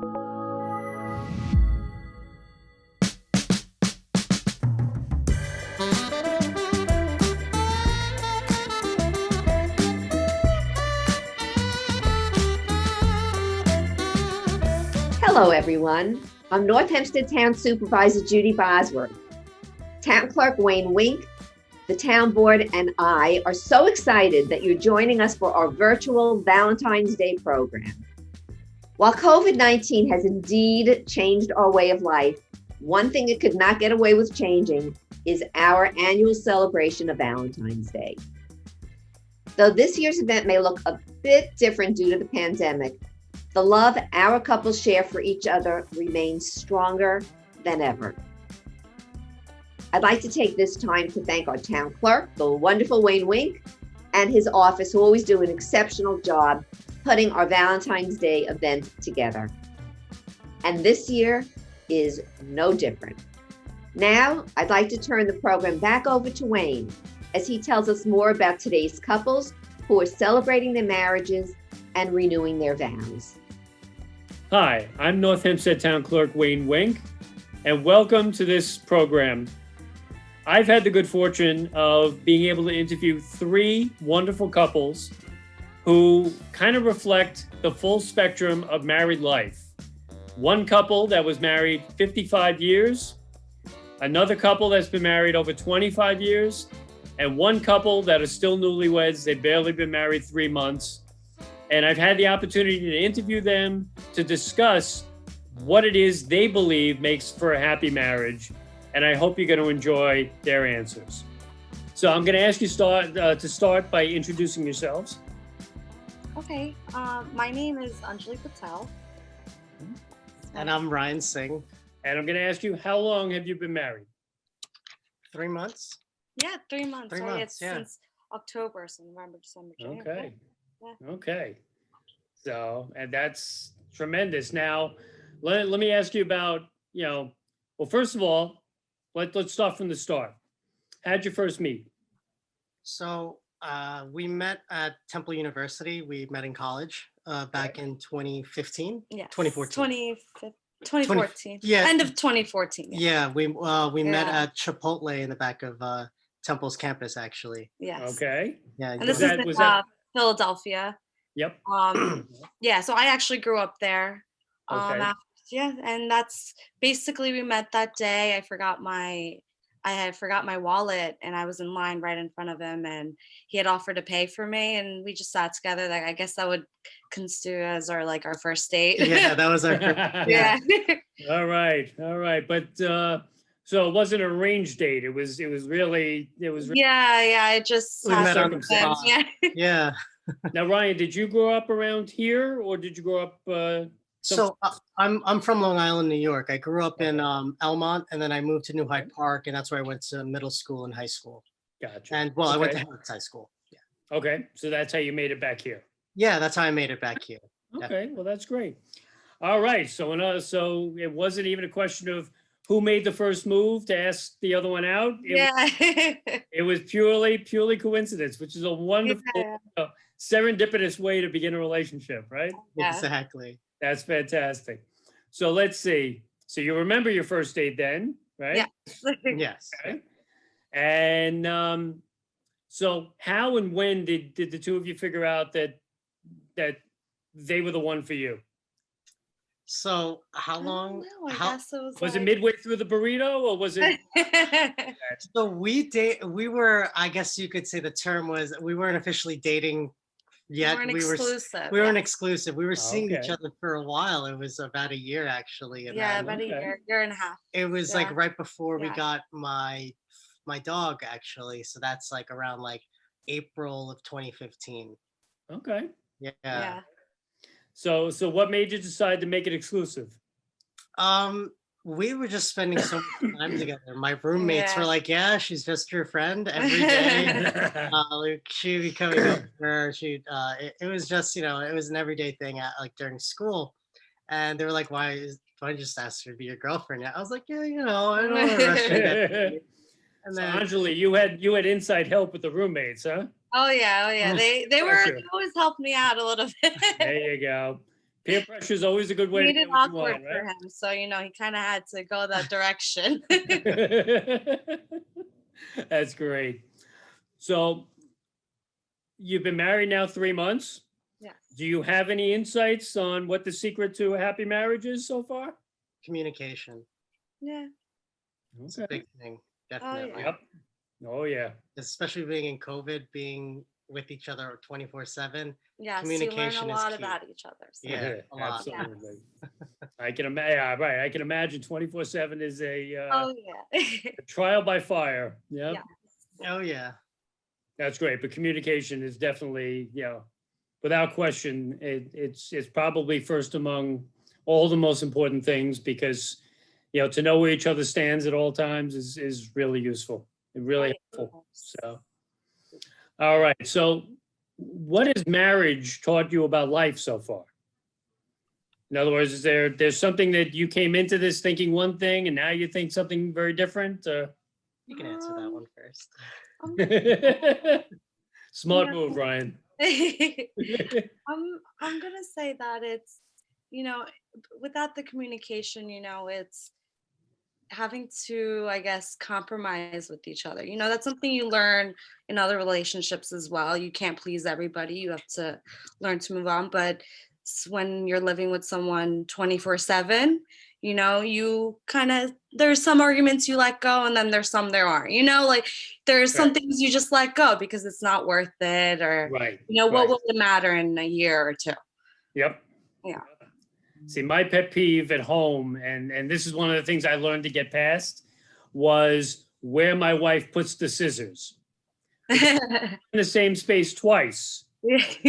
Hello, everyone. I'm North Hempstead Town Supervisor Judy Bosworth. Town Clerk Wayne Wink, the Town Board, and I are so excited that you're joining us for our virtual Valentine's Day program. While COVID-19 has indeed changed our way of life, one thing it could not get away with changing is our annual celebration of Valentine's Day. Though this year's event may look a bit different due to the pandemic, the love our couples share for each other remains stronger than ever. I'd like to take this time to thank our town clerk, the wonderful Wayne Wink, and his office, who always do an exceptional job putting our Valentine's Day event together. And this year is no different. Now, I'd like to turn the program back over to Wayne as he tells us more about today's couples who are celebrating their marriages and renewing their vows. Hi, I'm North Hempstead Town Clerk Wayne Wink, and welcome to this program. I've had the good fortune of being able to interview three wonderful couples who kind of reflect the full spectrum of married life. One couple that was married 55 years, another couple that's been married over 25 years, and one couple that are still newlyweds. They've barely been married 3 months. And I've had the opportunity to interview them to discuss what it is they believe makes for a happy marriage. And I hope you're going to enjoy their answers. So I'm going to ask you to start by introducing yourselves. Okay, my name is Anjali Patel. And I'm Ryan Singh. And I'm going to ask you, how long have you been married? 3 months. Yeah, 3 months. 3 right? months, It's yeah. since October, so November, December, January. Okay. Yeah. Okay. So, and that's tremendous. Now, let me ask you about, well, first of all, let's start from the start. How'd you first meet? So we met at Temple University. We met in college back in 2015. Yes. 2014. 2014. Yeah. End of 2014. Yeah, we met Yeah. at Chipotle in the back of Temple's campus, actually. Yes. Okay. Yeah. And this Was is that- in was that- Philadelphia. Yep. Yeah, so I actually grew up there. Okay. Yeah, and that's basically we met that day. I had forgot my wallet and I was in line right in front of him and he had offered to pay for me and we just sat together. Like I guess that would constitute as our first date. Yeah, that was our first, Yeah. All right. But so it wasn't an arranged date. It was really. Yeah, it just We met on happened. the spot. Yeah. Yeah. Now, Ryan, did you grow up around here or did you grow up? So I'm from Long Island, New York. I grew up in Elmont, and then I moved to New Hyde Park, and that's where I went to middle school and high school. Gotcha. And I went to Okay. Harrods High School. Yeah. Okay. So that's how you made it back here. Yeah, that's how I made it back here. Okay. Well, that's great. All right. So so it wasn't even a question of who made the first move to ask the other one out. It was purely coincidence, which is a wonderful Yeah. serendipitous way to begin a relationship, right? Yeah. Exactly. That's fantastic. So let's see. So you remember your first date then, right? Yeah. Yes. Okay. And so how and when did the two of you figure out that they were the one for you? So how long? I How, guess it was Was it like- midway through the burrito or was it? so we were, I guess you could say the term was, we weren't officially dating yet. We're an We were exclusive. we weren't exclusive. We were seeing Okay. each other for a while. It was about a year actually. And Yeah, then about a Okay. year and a half. it was like yeah. right before we Yeah. got my dog actually. So that's like around like April of 2015. Okay. Yeah. Yeah. So what made you decide to make it exclusive? We were just spending so much time together. My roommates were Yeah. like, "Yeah, she's just your friend every day." Like she'd be coming over. It was just, it was an everyday thing at like during school, and they were like, "Why don't you just ask her to be your girlfriend?" I was like, "Yeah, I don't want to rush it." And So then Anjali, you had inside help with the roommates, huh? Oh yeah. They Gotcha. always helped me out a little bit. There you go. Peer pressure is always a good way Made to it get what you awkward want, for him, so he kind of had to go that direction. right? That's great. So you've been married now 3 months. Yes. Do you have any insights on what the secret to a happy marriage is so far? Communication. Yeah. It's a big thing, definitely. Yep. Oh yeah. Especially being in COVID, being with each other 24/7. Yes. You learn Communication a is lot key. about each other. So. Yeah, a lot. Absolutely. I can imagine. Yeah, right. I can imagine 24/7 is Oh yeah. a trial by fire. Yeah. Yeah. Oh yeah. That's great. But communication is definitely, without question, it's probably first among all the most important things because, to know where each other stands at all times is really useful. It really helpful. So, all right. So what has marriage taught you about life so far? In other words, there's something that you came into this thinking one thing and now you think something very different? You can answer that one first. Smart move, Ryan. I'm gonna say that it's, without the communication, it's having to, I guess, compromise with each other. That's something you learn in other relationships as well. You can't please everybody. You have to learn to move on. But when you're living with someone 24/7, you kind of, there's some arguments you let go and then there's some there aren't, like there's some things you just let go because it's not worth it, or, Right. what will it matter in a year or two? Yep. Yeah. See, my pet peeve at home, and this is one of the things I learned to get past, was where my wife puts the scissors. In the same space twice.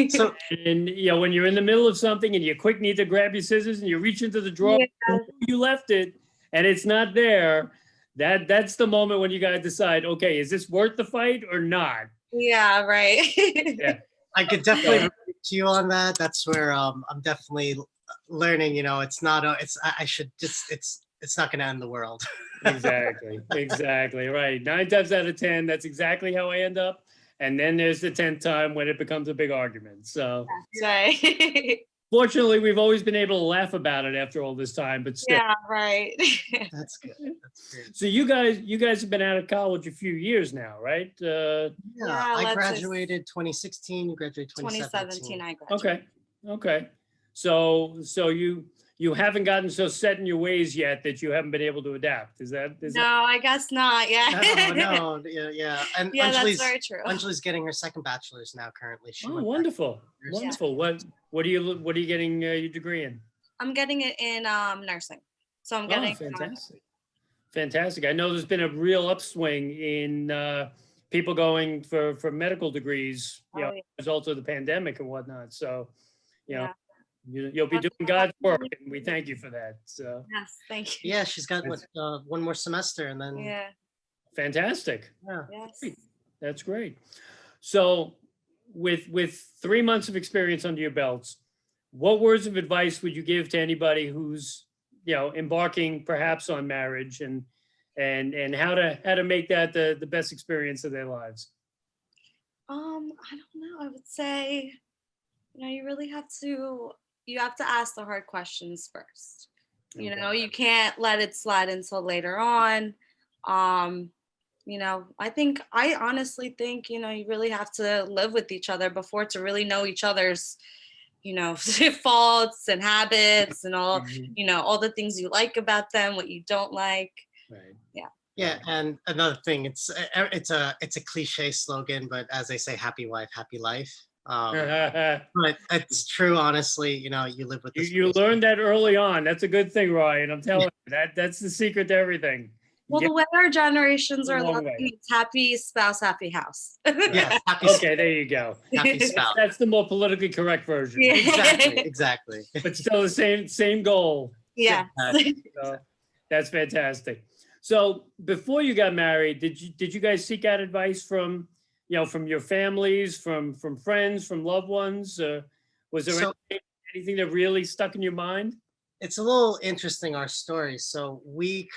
So And when you're in the middle of something and you quick need to grab your scissors and you reach into the drawer, you left it and it's not there. That's the moment when you gotta decide, okay, is this worth the fight or not? Yeah, right. Yeah. I could definitely relate to you on that. That's where I'm definitely learning. It's not. I should just. It's not going to end the world. Exactly. Right. 9 times out of 10, that's exactly how I end up. And then there's the 10th time when it becomes a big argument. So That's right. fortunately, we've always been able to laugh about it after all this time, but still. Yeah, right. That's good. That's great. So you guys have been out of college a few years now, right? Yeah, I let's graduated 2016. You graduated 2017. 2017, I graduated. Okay. So you haven't gotten so set in your ways yet that you haven't been able to adapt. Is that? No, I guess not. Yeah. No, yeah. And Yeah, Anjali's, that's very true. Anjali's getting her second bachelor's now currently. She Oh, went back wonderful. to university. Wonderful. What are you getting your degree in? I'm getting it in nursing. So I'm Oh, getting fantastic. I know there's been a real upswing in people going for medical degrees, yeah. as a result of the pandemic and whatnot. So, Yeah. you'll be doing God's work, and we thank you for that. So Yes, thank you. Yeah, she's got one more semester and then. Yeah. fantastic. Yeah. Yes. That's great. So with 3 months of experience under your belts, what words of advice would you give to anybody who's, embarking perhaps on marriage and how to make that the best experience of their lives? I don't know. I would say, you really have to ask the hard questions first. You can't let it slide until later on. I honestly think, you really have to live with each other before to really know each other's, faults and habits and all, all the things you like about them, what you don't like. Right. Yeah, and another thing, it's a cliche slogan, but as they say, happy wife, happy life. But it's true, honestly. You live with this. You learned that early on. That's a good thing, Ryan. I'm telling you, that's the secret to everything. Well, the way our generations are Long living, way. it's happy spouse, happy house. Yes, happy, Okay, there you go. happy spouse. That's the more politically correct version. Yeah. Exactly. But still the same goal. Yeah. So that's fantastic. So before you got married, did you guys seek out advice from your families, from friends, from loved ones? Was there anything that really stuck in your mind? It's a little interesting, our story. So we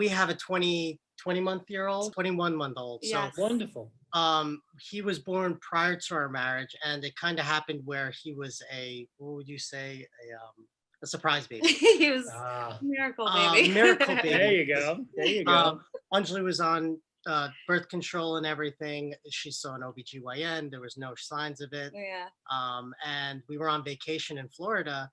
have a 20 21-month-old. Yes. So Wonderful. he was born prior to our marriage, and it kind of happened where he was what would you say, a surprise baby. He was Ah, miracle baby. Miracle baby. there you go. There you go. Anjali was on birth control and everything. She saw an OBGYN. There was no signs of it. Yeah. And we were on vacation in Florida,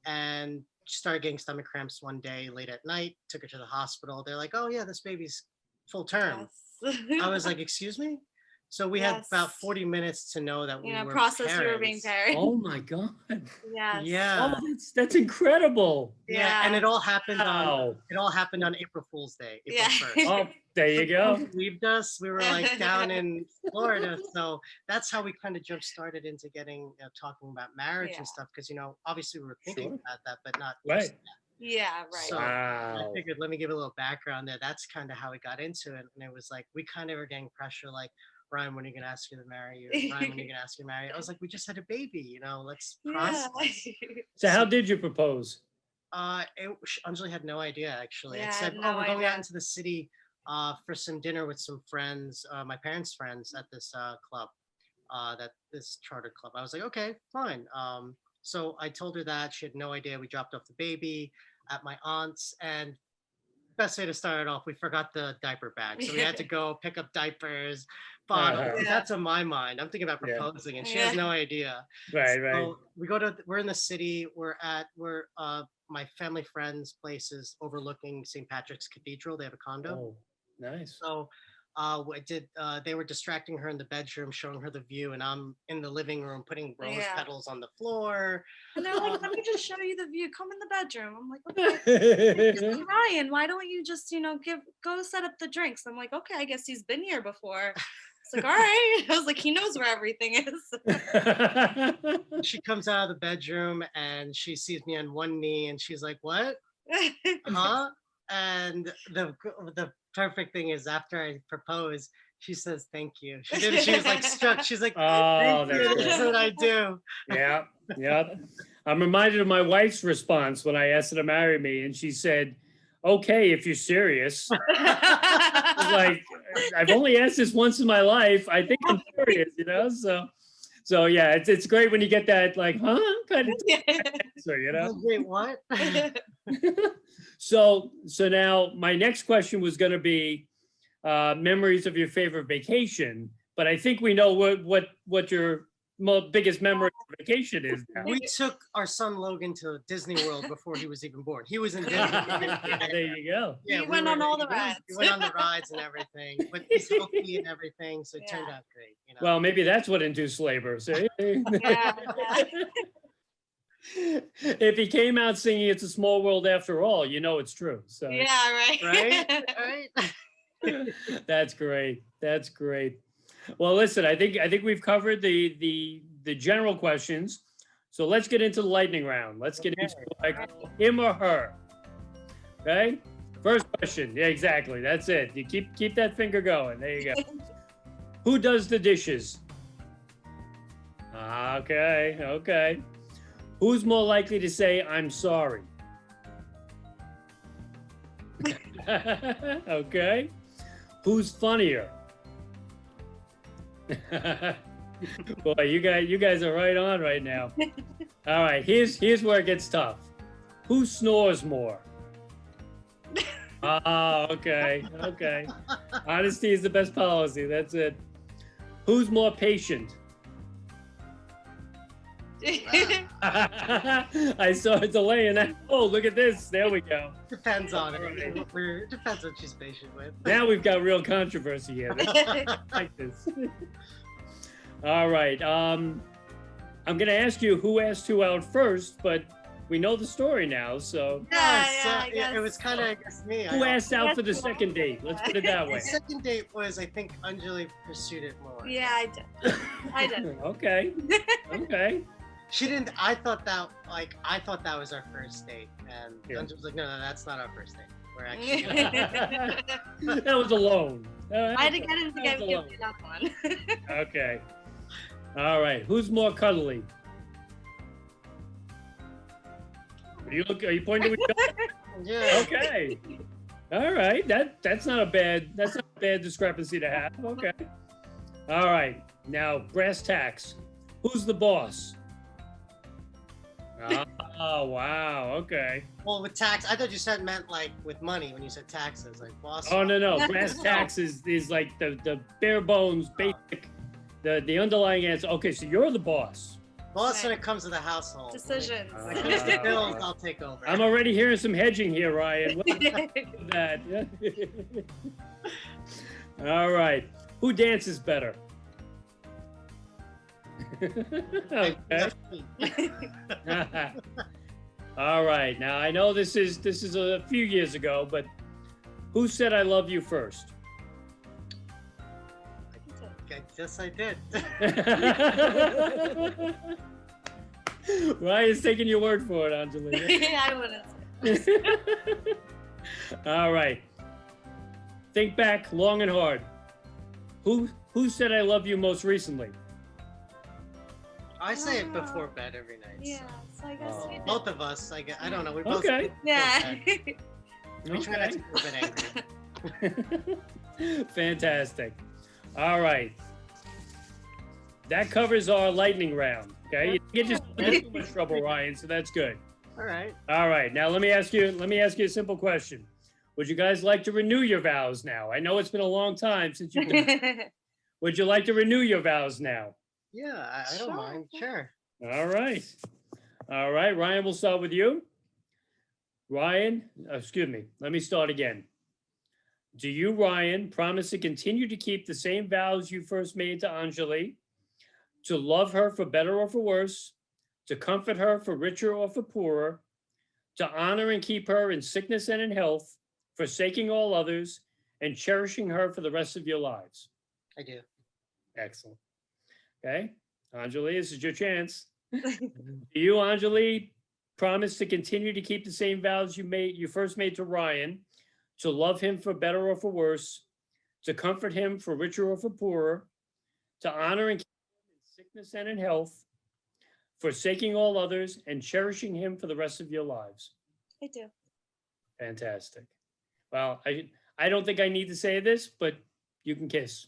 and she started getting stomach cramps one day late at night. Took her to the hospital. They're like, "Oh yeah, this baby's full term." Yes. I was like, "Excuse me?" So we had about 40 minutes to know that we were process parents. we were being parents. Oh my God. Yes. Yeah. Oh, that's incredible. Yeah, and it all happened Wow. on April Fool's Day, April Yeah. 1st. Oh, there you go. Believed us. We were like down in Florida, so that's how we kind of jump started into getting talking about marriage and stuff. Because obviously we were thinking Sure. about that, but not Right. just that. Yeah, right. So I Wow. figured, let me give a little background there. That's kind of how we got into it, and it was like we kind of were getting pressure, like, Ryan, when are you gonna ask you to marry you? Ryan, when are you gonna ask you to marry you? I was like, we just had a baby, let's process. So how did you propose? Anjali had no idea actually. Yeah, It I said, had no we're going idea. out into the city for some dinner with some friends, my parents' friends at this club, this charter club. I was like, okay, fine. So I told her that. She had no idea. We dropped off the baby at my aunt's, and best way to start it off, we forgot the diaper bag. So we had to go pick up diapers, bottles. Uh-huh. That's on my mind. I'm thinking about Yeah. proposing, and she has no idea. Right, right. So we're in the city. We're my family friends' places overlooking St. Patrick's Cathedral. They have a condo. Oh, nice. So they were distracting her in the bedroom, showing her the view, and I'm in the living room putting rose Yeah. petals on the floor. And they're like, let me just show you the view. Come in the bedroom. I'm like, okay. Ryan, why don't you just, go set up the drinks? I'm like, okay, I guess he's been here before. It's like, all right. I was like, he knows where everything is. She comes out of the bedroom and she sees me on one knee, and she's like, "What? Huh?" And the perfect thing is, after I propose, she says, "Thank you." She did. She was like struck. She's like, Oh, "Thank that's you. good. This is what I do." Yeah, yeah. I'm reminded of my wife's response when I asked her to marry me, and she said, "Okay, if you're serious." I was like, I've only asked this once in my life. I think I'm serious, So yeah, it's great when you get that like, huh, kind of answer, Wait, what? So now my next question was going to be memories of your favorite vacation, but I think we know what your biggest memory of vacation is now. We took our son Logan to Disney World before he was even born. He was in Disney. There you go. Yeah, We went on all the rides. We went on the rides and everything, but he's healthy and everything, so it turned out great. Well, maybe that's what induced labor. See? Yeah. If he came out singing "It's a Small World After All," it's true. So Yeah, right. Right. that's great. That's great. Well, listen, I think we've covered the general questions. So let's get into the lightning round. Let's get into like him or her. Okay. First question. Yeah, exactly. That's it. You keep that finger going. There you go. Who does the dishes? Okay. Who's more likely to say "I'm sorry"? Okay. Who's funnier? Boy, you guys are right on right now. All right, here's where it gets tough. Who snores more? Oh, okay. Honesty is the best policy. That's it. Who's more patient? I saw a delay in that. Oh, look at this. There we go. Depends on it. It depends what she's patient with. Now we've got real controversy here. I like this. All right. I'm going to ask you who asked who out first, but we know the story now. So Yeah, it was kind of, I guess, me. who asked out for the second date? Let's put it that way. The second date was, I think, Anjali pursued it more. Yeah, I did. Okay. She didn't. I thought that was our first date, and Anjali was like, "No, that's not our first date. We're actually." That was alone. I had to get him to give me that one. Okay. All right. Who's more cuddly? Are you pointing to each other? Yeah. Okay. All right, that's not a bad discrepancy to have. Okay. All right, now brass tacks. Who's the boss? Oh wow. Okay. Well, with tax, I thought you said meant like with money when you said taxes, like boss. Oh no. Brass tacks is like the bare bones basic, the underlying answer. Okay, so you're the boss. Boss when it comes to the household. Decisions. When it comes to bills, I'll take over. I'm already hearing some hedging here, Ryan. What that? All right. Who dances better? Okay. All right. Now I know this is a few years ago, but who said I love you first? I guess I did. Ryan's taking your word for it, Anjali. Yeah, I wouldn't say. All right. Think back long and hard. Who said I love you most recently? I say it before bed every night. Yeah, so I guess we did. Both of us. I don't know. We both. Okay. Yeah. We try not to be a bit angry. Fantastic. All right. That covers our lightning round. Okay. You get yourself in too much trouble, Ryan, so that's good. All right. All right. Now let me ask you a simple question. Would you guys like to renew your vows now? I know it's been a long time since you've been. Would you like to renew your vows now? Yeah, I don't mind. Sure. All right. All right. Ryan, we'll start with you. Ryan, excuse me. Let me start again. Do you, Ryan, promise to continue to keep the same vows you first made to Anjali, to love her for better or for worse, to comfort her for richer or for poorer, to honor and keep her in sickness and in health, forsaking all others, and cherishing her for the rest of your lives? I do. Excellent. Okay. Anjali, this is your chance. Do you, Anjali, promise to continue to keep the same vows you first made to Ryan, to love him for better or for worse, to comfort him for richer or for poorer, to honor and keep him in sickness and in health, forsaking all others, and cherishing him for the rest of your lives? I do. Fantastic. Well, I don't think I need to say this, but you can kiss.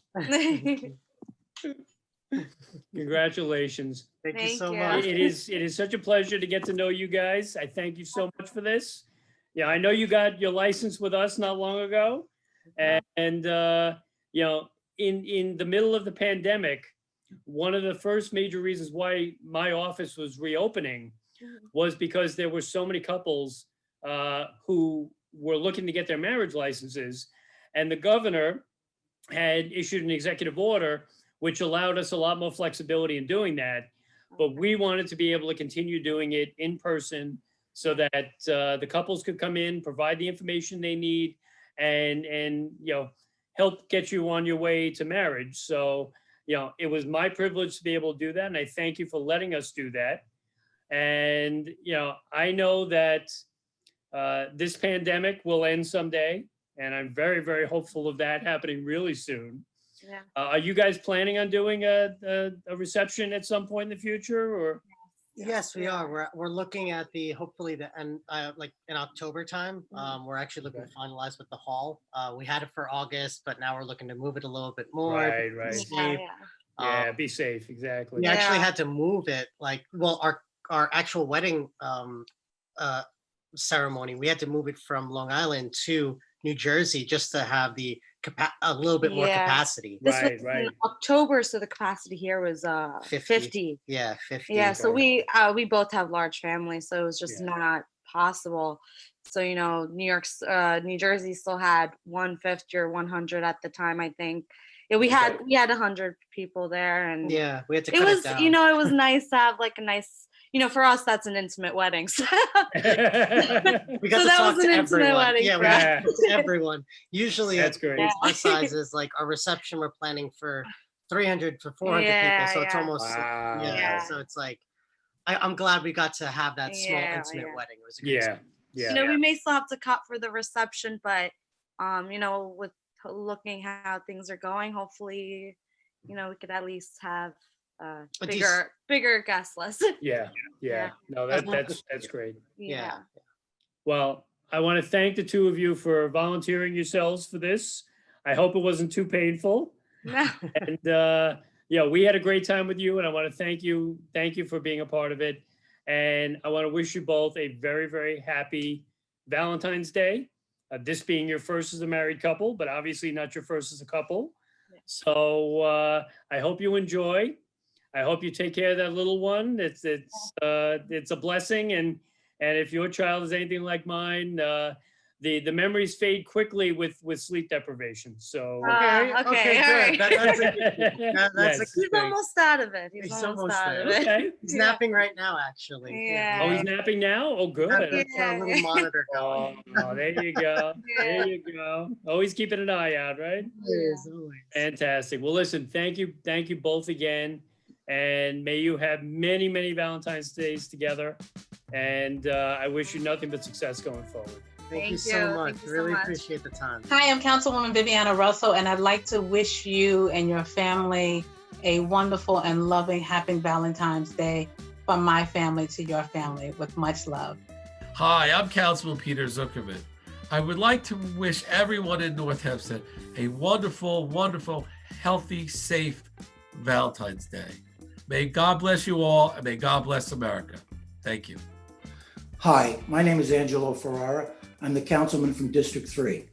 Congratulations. Thank you Thank so you. much. It is such a pleasure to get to know you guys. I thank you so much for this. Yeah, I know you got your license with us not long ago, and you know, in the middle of the pandemic, one of the first major reasons why my office was reopening was because there were so many couples who were looking to get their marriage licenses, and the governor had issued an executive order which allowed us a lot more flexibility in doing that. But we wanted to be able to continue doing it in person so that the couples could come in, provide the information they need, and you know, help get you on your way to marriage. So, you know, it was my privilege to be able to do that, and I thank you for letting us do that. And you know, I know that this pandemic will end someday, and I'm very, very hopeful of that happening really soon. Yeah. Are you guys planning on doing a reception at some point in the future, or? Yes, we are. We're looking at hopefully the end, like in October time. We're actually looking to finalize with the hall. We had it for August, but now we're looking to move it a little bit more. Right. Yeah. Yeah, be safe. Exactly. We actually had to move it. Like, well, our actual wedding ceremony, we had to move it from Long Island to New Jersey just to have a little bit more capacity. This Right, was right. in October, so the capacity here was 50. Yeah, 50. Yeah, so we both have large families, so it was just not possible. So you know, New Jersey still had 150 or 100 at the time, I think. Yeah, we had 100 people there, and yeah, we had to it cut was it down. you know, it was nice to have like a nice, you know, for us that's an intimate wedding. So, We got so to that talk was to an intimate everyone. wedding. Yeah, for we us. got to talk to everyone. Usually, That's great. our size is like our reception. We're planning for 300 for 400 people, so it's almost Wow. Yeah. So it's like I'm glad we got to have that small intimate Yeah. wedding. It was a good Yeah. experience. Yeah. You know, we may still have to cut for the reception, but you know, with looking how things are going, hopefully, you know, we could at least have bigger guest list. Yeah. Yeah. No, that's great. Yeah. Well, I want to thank the two of you for volunteering yourselves for this. I hope it wasn't too painful. No. And yeah, we had a great time with you, and I want to thank you. Thank you for being a part of it. And I want to wish you both a very, very happy Valentine's Day. This being your first as a married couple, but obviously not your first as a couple. So I hope you enjoy. I hope you take care of that little one. It's a blessing, and if your child is anything like mine, the memories fade quickly with sleep deprivation. So Okay, okay, okay, all good. right. That's a good, that's Yes. a He's good thing. almost out of it. He's He's almost almost out there. of it. okay. He's napping right now, actually. Yeah. Oh, he's napping now. Oh, good. Got a Yeah. little monitor going. Oh, there you go. There you go. Always keeping an eye out, right? Always, always. Fantastic. Well, listen, thank you both again. And may you have many, many Valentine's Days together. And I wish you nothing but success going forward. Thank you Thank so you. much. Thank you so Really much. appreciate the time. Hi, I'm Councilwoman Viviana Russell, and I'd like to wish you and your family a wonderful and loving, happy Valentine's Day from my family to your family with much love. Hi, I'm Councilman Peter Zuckerman. I would like to wish everyone in North Hempstead a wonderful, wonderful, healthy, safe Valentine's Day. May God bless you all, and may God bless America. Thank you. Hi, my name is Angelo Ferrara. I'm the councilman from District 3.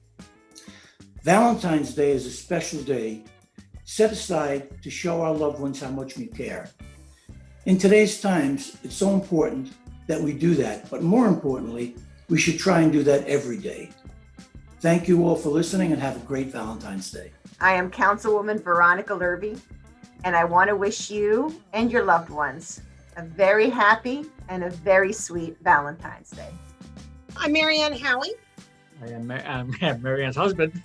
Valentine's Day is a special day set aside to show our loved ones how much we care. In today's times, it's so important that we do that, but more importantly, we should try and do that every day. Thank you all for listening and have a great Valentine's Day. I am Councilwoman Veronica Lurby, and I want to wish you and your loved ones a very happy and a very sweet Valentine's Day. I'm Marianne Howie. I'm Marianne's husband,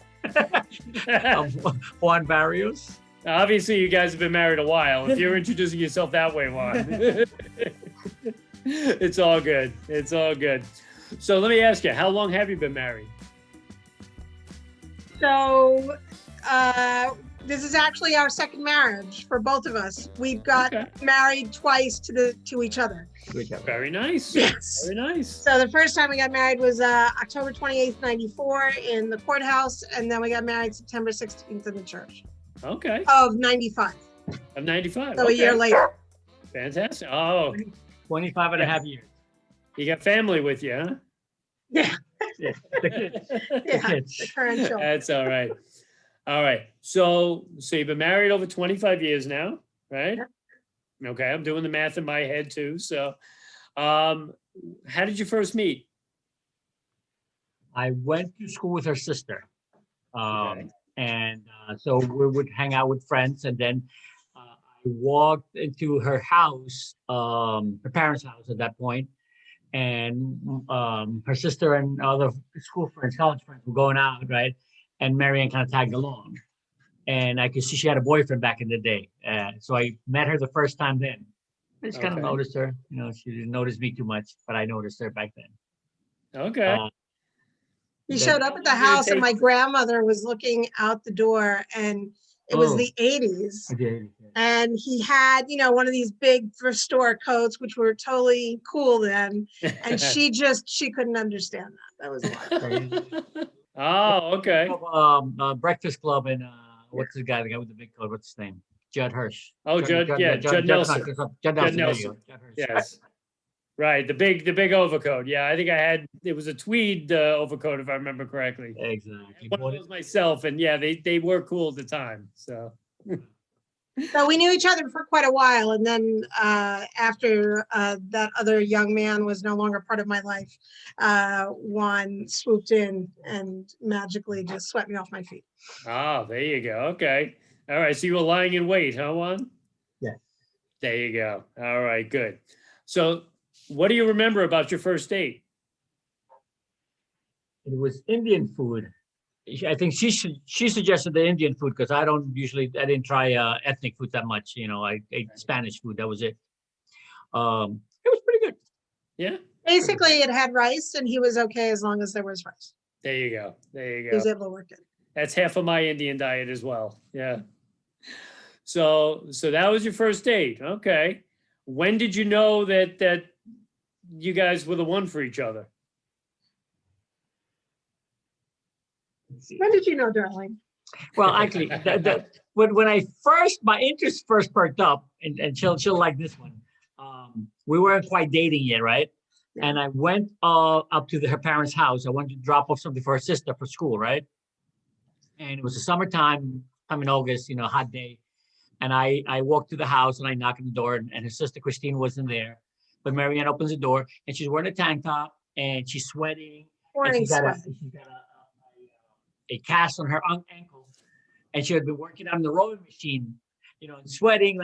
Juan Barrios. Obviously, you guys have been married a while. If you're introducing yourself that way, Juan. It's all good. It's all good. So let me ask you, how long have you been married? So this is actually our second marriage for both of us. We've got Okay. married twice to each other. Very nice. Yes. Very nice. So the first time we got married was October 28th, 94 in the courthouse. And then we got married September 16th in the church Okay. of 95. I'm 95. So a year Okay. later. Fantastic. Oh, 25 and a half years. you got family with you, huh? Yeah. Yeah. The kids. Yeah. The kids. The current children. That's all right. All right. So you've been married over 25 years now, right? Okay. I'm doing the math in my head too. So, how did you first meet? I went to school with her sister. Okay. And so we would hang out with friends. And then I walked into her house, her parents' house at that point. And her sister and other school friends, college friends were going out, right? And Marianne kind of tagged along. And I could see she had a boyfriend back in the day. So I met her the first time then. I just kind of Okay. noticed her. You know, she didn't notice me too much, but I noticed her back then. Okay. He Then- showed up at the How long did it house and take- my grandmother was looking out the door and it was Oh. the 80s. I did. And he had, one of these big thrift store coats, which were totally cool then. And she couldn't understand that. That was why. Oh, okay. Breakfast Club and what's the guy with the big coat? What's his name? Judd Hirsch. Oh, Judd Nelson. Judd Nelson. There you Nelson. go. Judd Hirsch. Yes. Right. The big overcoat. Yeah. I think it was a tweed overcoat, if I remember correctly. Exactly. One of those myself. And yeah, they were cool at the time. So. So we knew each other for quite a while. And then after that other young man was no longer part of my life, Juan swooped in and magically just swept me off my feet. Oh, there you go. Okay. All right. So you were lying in wait, huh, Juan? Yeah. There you go. All right. Good. So what do you remember about your first date? It was Indian food. I think she suggested the Indian food because I didn't try ethnic food that much. I ate Spanish food. That was it. It was pretty good. Yeah. Basically, it had rice and he was okay as long as there was rice. There you go. There you He was go. able to work it. That's half of my Indian diet as well. Yeah. So that was your first date. Okay. When did you know that you guys were the one for each other? When did you know, darling? Well, actually, when I first, my interest first perked up, and she'll like this one. We weren't quite dating yet, right? And I went up to her parents' house. I wanted to drop off something for her sister for school, right? And it was the summertime, I'm in August, hot day. And I walked to the house and I knocked on the door, and her sister Christine wasn't there. But Marianne opens the door and she's wearing a tank top and she's sweating. And she's got a cast on her ankle. And she had been working on the rowing machine, and sweating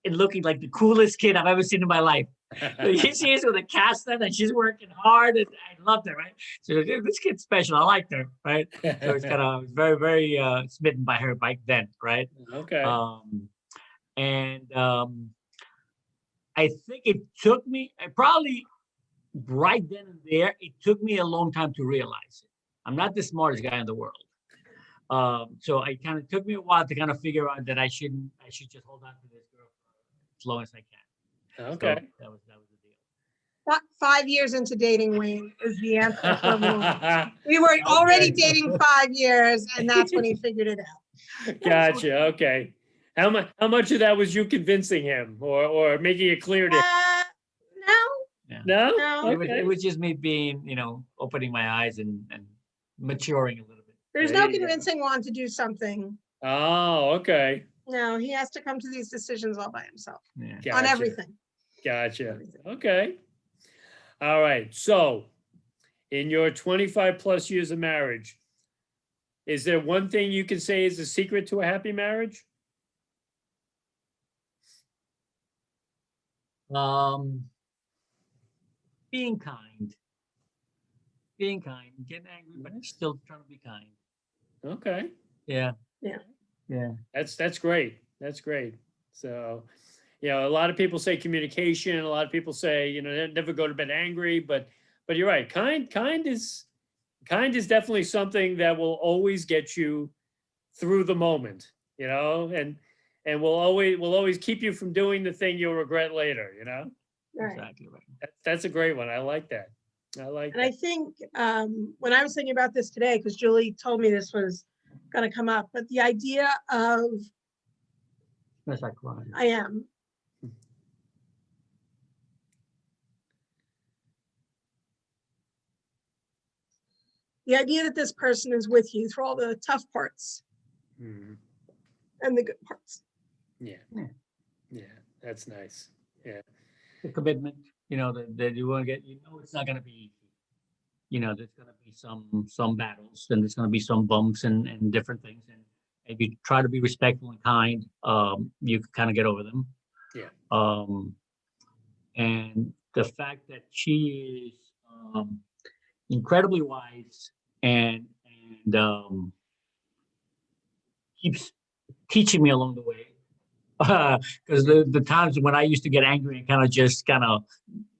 and looking like the coolest kid I've ever seen in my life. So she is with a cast on and she's working hard, and I loved her, right? So this kid's special. I liked her, right? So it's kind of very, very smitten by her back then, right? Okay. I think it took me probably right then and there. It took me a long time to realize it. I'm not the smartest guy in the world. So it kind of took me a while to kind of figure out that I should just hold on to this girl for as long as I can. Okay. So that was the deal. 5 years into dating, Wayne, is the answer. We were already dating 5 years, and that's when he figured it out. Gotcha. Okay. How much of that was you convincing him or making it clear to him? No. No? Okay. It was just me being, opening my eyes and maturing a little bit. There's There no you go. convincing Juan to do something. Oh, okay. No, he has to come to these decisions all by himself Yeah. Gotcha. on everything. Gotcha. Everything. Okay. All right. So in your 25 plus years of marriage, is there one thing you can say is the secret to a happy marriage? Being kind, getting angry, but still trying to be kind. Okay. Yeah. Yeah. That's great. That's great. So, a lot of people say communication. A lot of people say, never go to bed angry, but you're right. Kind is definitely something that will always get you through the moment, and will always keep you from doing the thing you'll regret later, Right. Exactly right. That's a great one. I like that. And I think when I was thinking about this today, because Julie told me this was going to come up, but the idea of That's like crying. I am. The idea that this person is with you through all the tough parts Mhm. and the good parts. Yeah. Yeah. Yeah. That's nice. Yeah. The commitment, that you want to get, it's not going to be easy. There's going to be some battles, and there's going to be some bumps and different things. And if you try to be respectful and kind, you can kind of get over them. Yeah. And the fact that she is incredibly wise and keeps teaching me along the way. Because the times when I used to get angry and kind of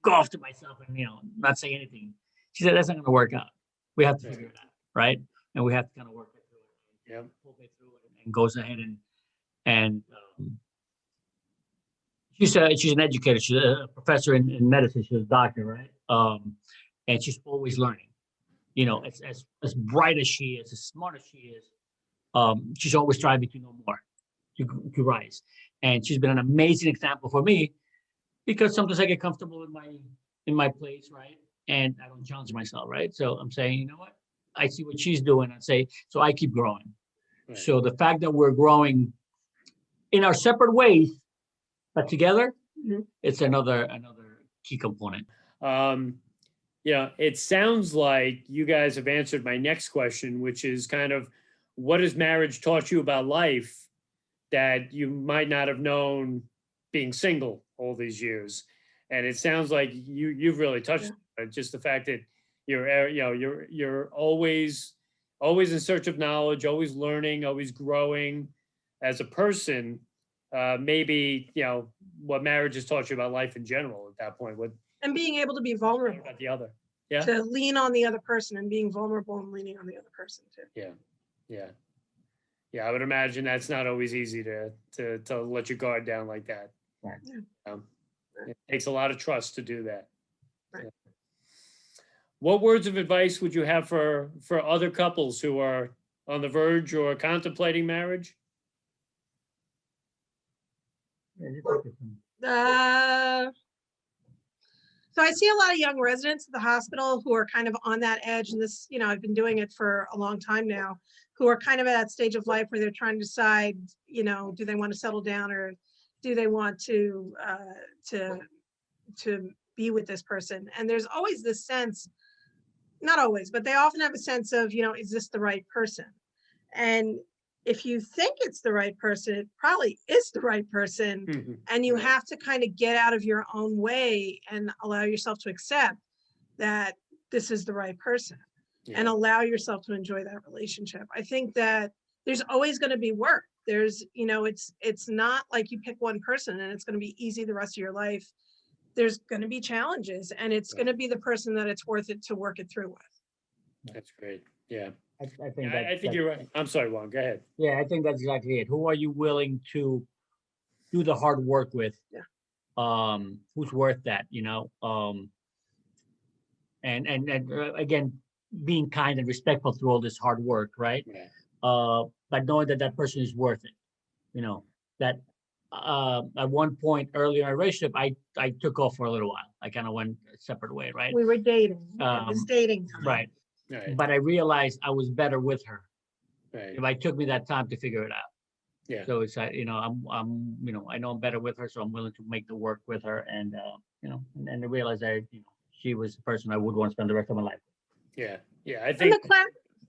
go off to myself and not say anything, she said that's not going to work out. We have to figure it out, right? And we have to kind of work it through it. Yep. Pull it through it, and goes ahead and she's an educator. She's a professor in medicine. She's a doctor, right? And she's always learning. As bright as she is, as smart as she is, she's always striving to know more, to rise. And she's been an amazing example for me, because sometimes I get comfortable in my place, right? And I don't challenge myself, right? So I'm saying, you know what? I see what she's doing. I say, so I keep growing. Right. So the fact that we're growing in our separate ways, but together, it's another key component. It sounds like you guys have answered my next question, which is kind of, what has marriage taught you about life that you might not have known being single all these years? And it sounds like you've really touched it. Just the fact that you're always in search of knowledge, always learning, always growing as a person. Maybe what marriage has taught you about life in general at that point. And being able to be vulnerable, About the other. Yeah. to lean on the other person, and being vulnerable and leaning on the other person too. Yeah, I would imagine that's not always easy to let your guard down like that. Right. It takes a lot of trust to do that. Right. Yeah. What words of advice would you have for other couples who are on the verge or contemplating marriage? So I see a lot of young residents at the hospital who are kind of on that edge, and this, I've been doing it for a long time now, who are kind of at that stage of life where they're trying to decide, do they want to settle down or do they want to be with this person? And there's always this sense, not always, but they often have a sense of, is this the right person? And if you think it's the right person, it probably is the right person. Mm-hmm. And you have to kind of get out of your own way and allow yourself to accept that this is the right person and allow yourself to enjoy that relationship. I think that there's always going to be work. There's, it's not like you pick one person and it's going to be easy the rest of your life. There's going to be challenges, and it's going to be the person that it's worth it to work it through with. That's great. Yeah. I think I think you're right. I'm sorry, Juan, go ahead. Yeah, I think that's exactly it. Who are you willing to do the hard work with? Yeah. Who's worth that, and again, being kind and respectful through all this hard work, right? Yeah. But knowing that that person is worth it, that at one point earlier in our relationship, I took off for a little while. I kind of went a separate way, right? We were dating. It was dating time. Right. Right. But I realized I was better with her Right. if I took me that time to figure it out. Yeah. So it's I know I'm better with her, so I'm willing to make the work with her, and and I realized she was the person I would want to spend the rest of my life with. Yeah. Yeah. I And think. all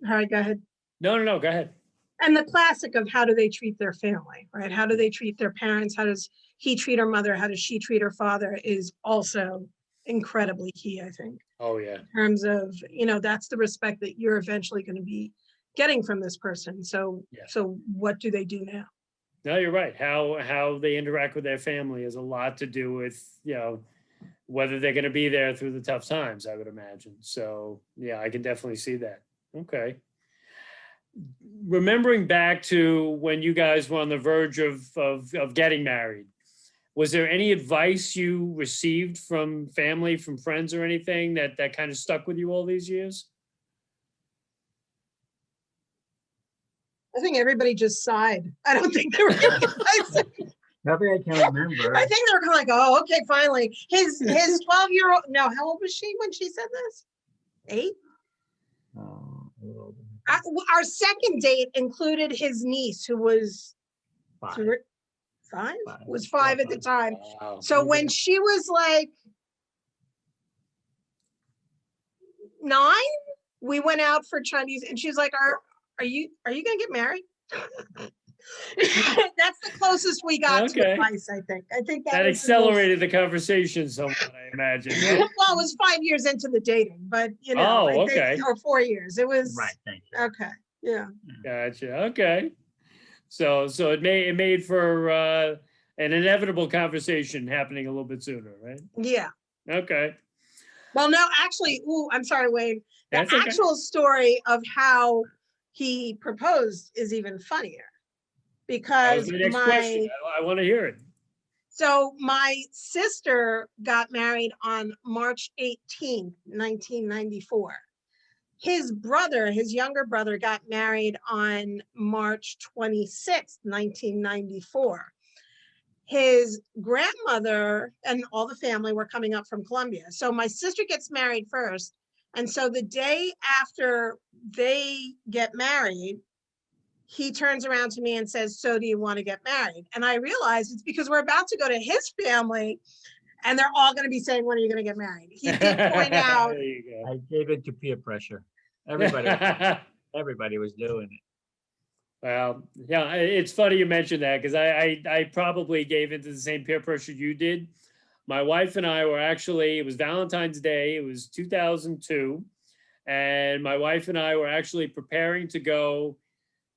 right, go ahead. No. Go ahead. And the classic of how do they treat their family, right? How do they treat their parents? How does he treat her mother? How does she treat her father is also incredibly key, I think. Oh yeah. In terms of, that's the respect that you're eventually going to be getting from this person. So, so what do they do now? No, you're right. How they interact with their family has a lot to do with, whether they're going to be there through the tough times, I would imagine. So yeah, I can definitely see that. Okay. Remembering back to when you guys were on the verge of getting married, was there any advice you received from family, from friends or anything that kind of stuck with you all these years? I think everybody just sighed. I don't think they were giving advice. Nothing I can remember. I think they were kind of like, oh, okay, finally. His 12-year-old, no, how old was she when she said this? 8? Our second date included his niece, who was 5. 5? Was 5 at the time. Wow. So when she was like 9, we went out for Chinese, and she's like, are you gonna get married? That's the closest we got to advice, I think. I think that accelerated the conversation somewhat, I imagine. Right? Well, it was 5 years into the dating, but Oh, okay. Or 4 years. It was Right. Thank you. okay. Yeah. Gotcha. Okay. So it made for an inevitable conversation happening a little bit sooner, right? Yeah. Okay. Well, no, actually, I'm sorry, Wayne. The That's okay. actual story of how he proposed is even funnier, That because was my next question. I want to hear it. So my sister got married on March 18th, 1994. His younger brother, got married on March 26th, 1994. His grandmother and all the family were coming up from Columbia. So my sister gets married first. And so the day after they get married, he turns around to me and says, so do you want to get married? And I realized it's because we're about to go to his family and they're all going to be saying, when are you going to get married? He did point out. There you go. I gave it to peer pressure. Everybody was doing it. Well, yeah, it's funny you mentioned that, because I probably gave into the same peer pressure you did. My wife and I were actually, it was Valentine's Day, it was 2002, and my wife and I were actually preparing to go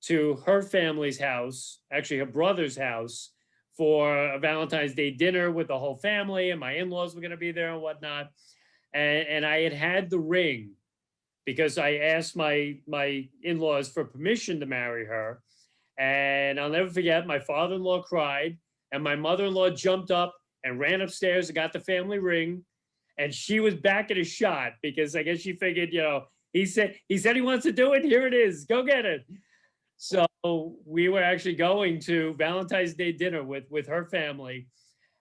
to her family's house, actually her brother's house, for a Valentine's Day dinner with the whole family, and my in-laws were going to be there and whatnot. And I had the ring because I asked my in-laws for permission to marry her. And I'll never forget, my father-in-law cried, and my mother-in-law jumped up and ran upstairs and got the family ring. And she was back at a shot because I guess she figured, he said he wants to do it. Here it is. Go get it. So we were actually going to Valentine's Day dinner with her family.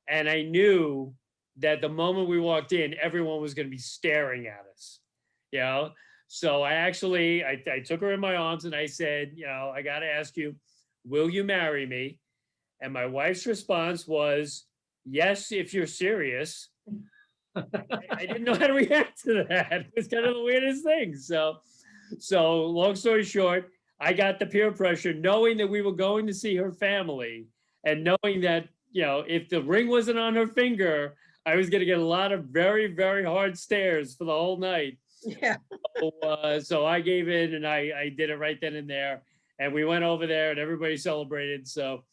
And I knew that the moment we walked in, everyone was going to be staring at us, you know? So I took her in my arms and I said, you know, I got to ask you, will you marry me? And my wife's response was, yes, if you're serious. I didn't know how to react to that. It was kind of the weirdest thing. So long story short, I got the peer pressure, knowing that we were going to see her family and knowing that, you know, if the ring wasn't on her finger, I was going to get a lot of very, very hard stares for the whole night. Yeah. So I gave in and I did it right then and there. And we went over there and everybody celebrated. So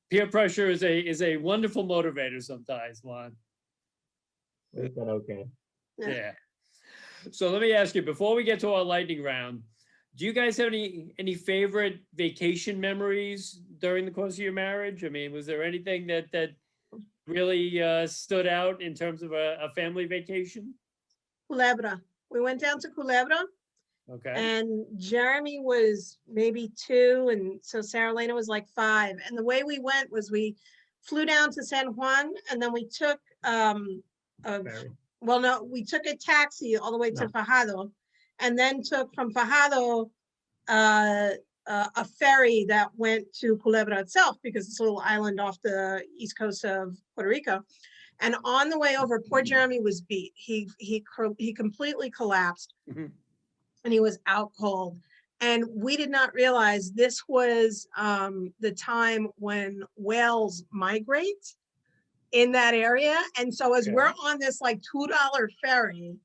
peer pressure is a wonderful motivator sometimes, Juan. Is that okay? Yeah. So let me ask you, before we get to our lightning round, do you guys have any favorite vacation memories during the course of your marriage? I mean, was there anything that really stood out in terms of a family vacation? Culebra. We went down to Culebra. Okay. And Jeremy was maybe 2, and so Sarah Elena was like 5. And the way we went was we flew down to San Juan, and then we took we took a taxi all the way to Fajardo, and then took from Fajardo a ferry that went to Culebra itself, because it's a little island off the east coast of Puerto Rico. And on the way over, poor Jeremy was beat. He completely collapsed. Mm-hmm. And he was out cold. And we did not realize this was the time when whales migrate in that area. And so as we're on this like $2 ferry,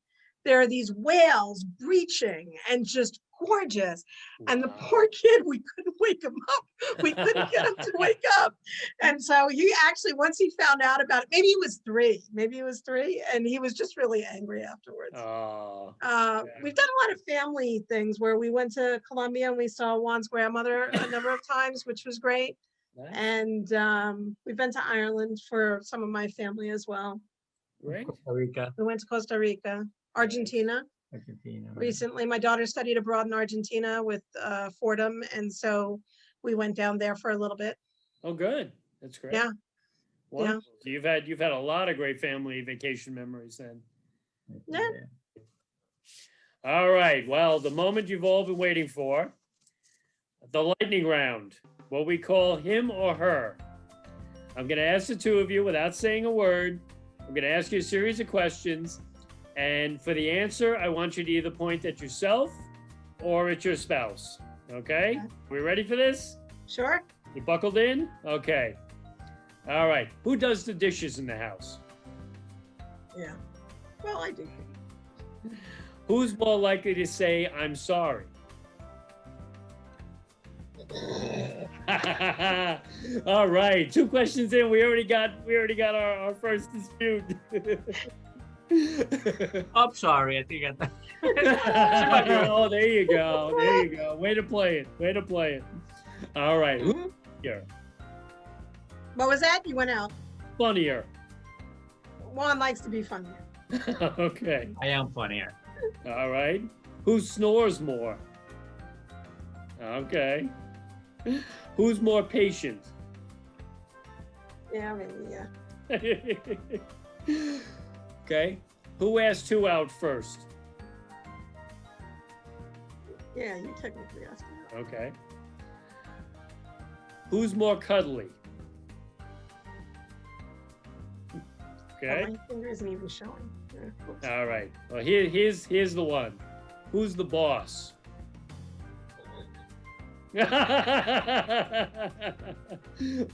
there are these whales breaching and just gorgeous. And the poor kid, we couldn't wake him up. We couldn't get him to wake up. And so he actually, once he found out about it, maybe he was 3, and he was just really angry afterwards. We've done a lot of family things where we went to Colombia and we saw Juan's grandmother a number of times, which was great. Nice. And we've been to Ireland for some of my family as well. Great. Costa Rica. We went to Costa Rica, Argentina. Recently, my daughter studied abroad in Argentina with Fordham, and so we went down there for a little bit. Oh, good. That's great. Yeah. Wonderful. So you've had a lot of great family vacation memories then. Yeah. All right. Well, the moment you've all been waiting for, the lightning round, what we call him or her. I'm going to ask the two of you without saying a word. I'm going to ask you a series of questions. And for the answer, I want you to either point at yourself or at your spouse. Okay? We ready for this? Sure. You buckled in? Okay. All right. Who does the dishes in the house? Yeah. Well, I do. Who's more likely to say, I'm sorry? All right. 2 questions in. We already got our first dispute. I'm sorry. I think I. Oh, there you go. There you go. Way to play it. All right. Who's funnier? What was that? You went out. Funnier. Juan likes to be funnier. Okay. I am funnier. All right. Who snores more? Okay. Who's more patient? Yeah, maybe, yeah. Okay. Who asked who out first? Yeah, you technically asked me. Okay. Who's more cuddly? Okay. Oh, my finger isn't even showing. Oops. All right. Well, here's the one. Who's the boss?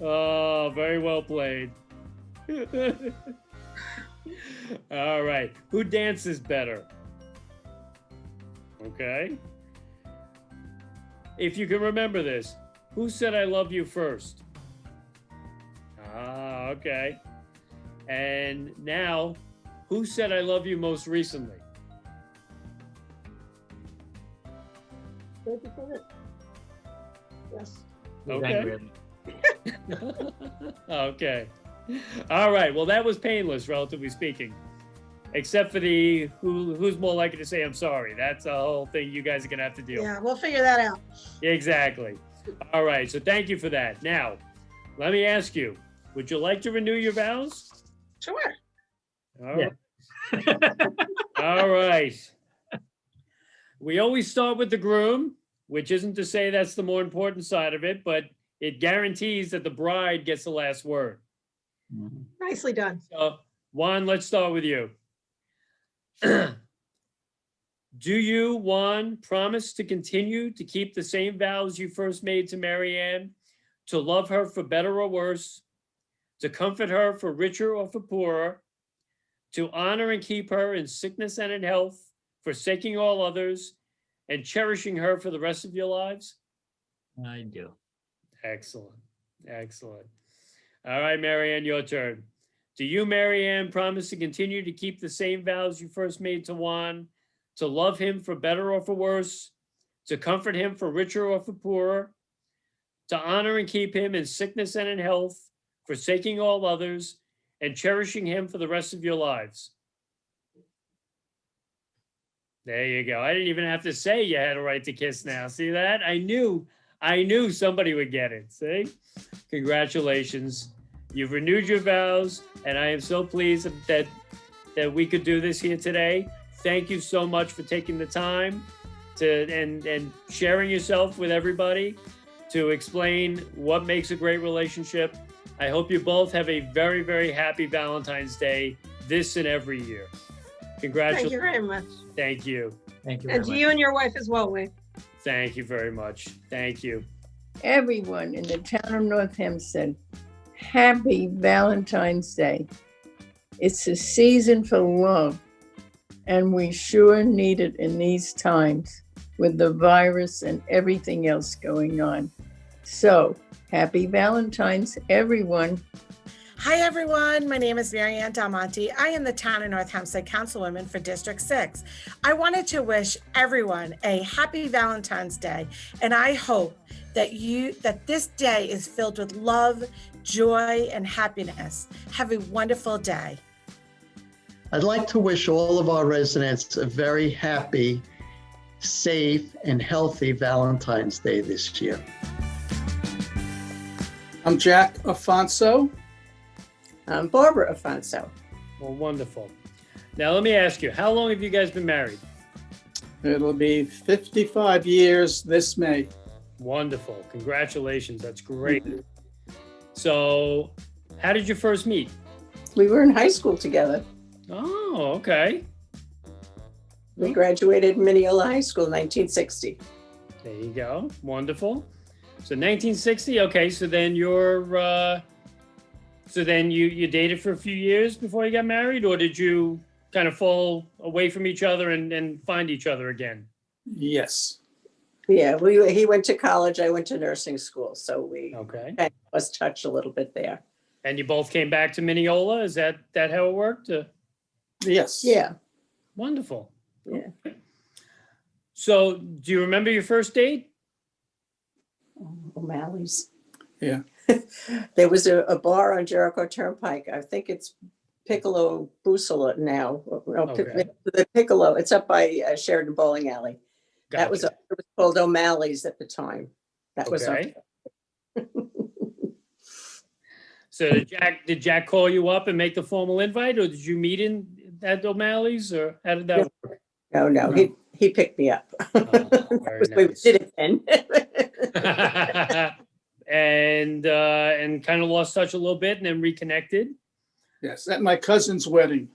Oh, very well played. All right. Who dances better? Okay. If you can remember this, who said I love you first? Ah, okay. And now, who said I love you most recently? Yes. Okay. Okay. All right. Well, that was painless, relatively speaking. Except for the who's more likely to say I'm sorry. That's a whole thing you guys are gonna have to deal with. Yeah, we'll figure that out. Exactly. All right, so thank you for that. Now, let me ask you, would you like to renew your vows? Sure. All right. All right. We always start with the groom, which isn't to say that's the more important side of it, but it guarantees that the bride gets the last word. Nicely done. So, Juan, let's start with you. Do you, Juan, promise to continue to keep the same vows you first made to Marianne, to love her for better or worse, to comfort her for richer or for poorer, to honor and keep her in sickness and in health, forsaking all others, and cherishing her for the rest of your lives? I do. Excellent. Excellent. All right, Marianne, your turn. Do you, Marianne, promise to continue to keep the same vows you first made to Juan, to love him for better or for worse, to comfort him for richer or for poorer, to honor and keep him in sickness and in health, forsaking all others, and cherishing him for the rest of your lives? There you go. I didn't even have to say you had a right to kiss now. See that? I knew somebody would get it. See? Congratulations. You've renewed your vows, and I am so pleased that we could do this here today. Thank you so much for taking the time and sharing yourself with everybody to explain what makes a great relationship. I hope you both have a very, very happy Valentine's Day this and every year. Congratulations. Thank you very much. Thank you. Thank you very And to much. you and your wife as well, Wayne. Thank you very much. Thank you. Everyone in the town of North Hempstead, happy Valentine's Day. It's a season for love, and we sure need it in these times with the virus and everything else going on. So, happy Valentine's, everyone. Hi, everyone. My name is Marianne Dalmonte. I am the Town of North Hempstead Councilwoman for District 6. I wanted to wish everyone a happy Valentine's Day, and I hope that this day is filled with love, joy, and happiness. Have a wonderful day. I'd like to wish all of our residents a very happy, safe, and healthy Valentine's Day this year. I'm Jack Afonso. I'm Barbara Afonso. Well, wonderful. Now, let me ask you, how long have you guys been married? It'll be 55 years this May. Wonderful. Congratulations. That's great. So, how did you first meet? We were in high school together. Oh, okay. We graduated Mineola High School in 1960. There you go. Wonderful. So 1960. Okay. So then you dated for a few years before you got married, or did you kind of fall away from each other and find each other again? Yes. Yeah, he went to college, I went to nursing school, so we Okay. kind of lost touch a little bit there. And you both came back to Mineola. Is that how it worked? Yes. Yeah. Wonderful. Yeah. So do you remember your first date? O'Malley's. Yeah. There was a bar on Jericho Turnpike. I think it's Piccolo Bussola now. No, Okay. The Piccolo, it's up by Sheridan Bowling Alley. That was, Gotcha. it was called O'Malley's at the time. That was Okay. So did Jack call you up and make the formal invite, or did you meet in at O'Malley's, or how did that work? No, he picked me up. Oh, very We nice. did it then. and kind of lost touch a little bit and then reconnected. Yes, at my cousin's wedding.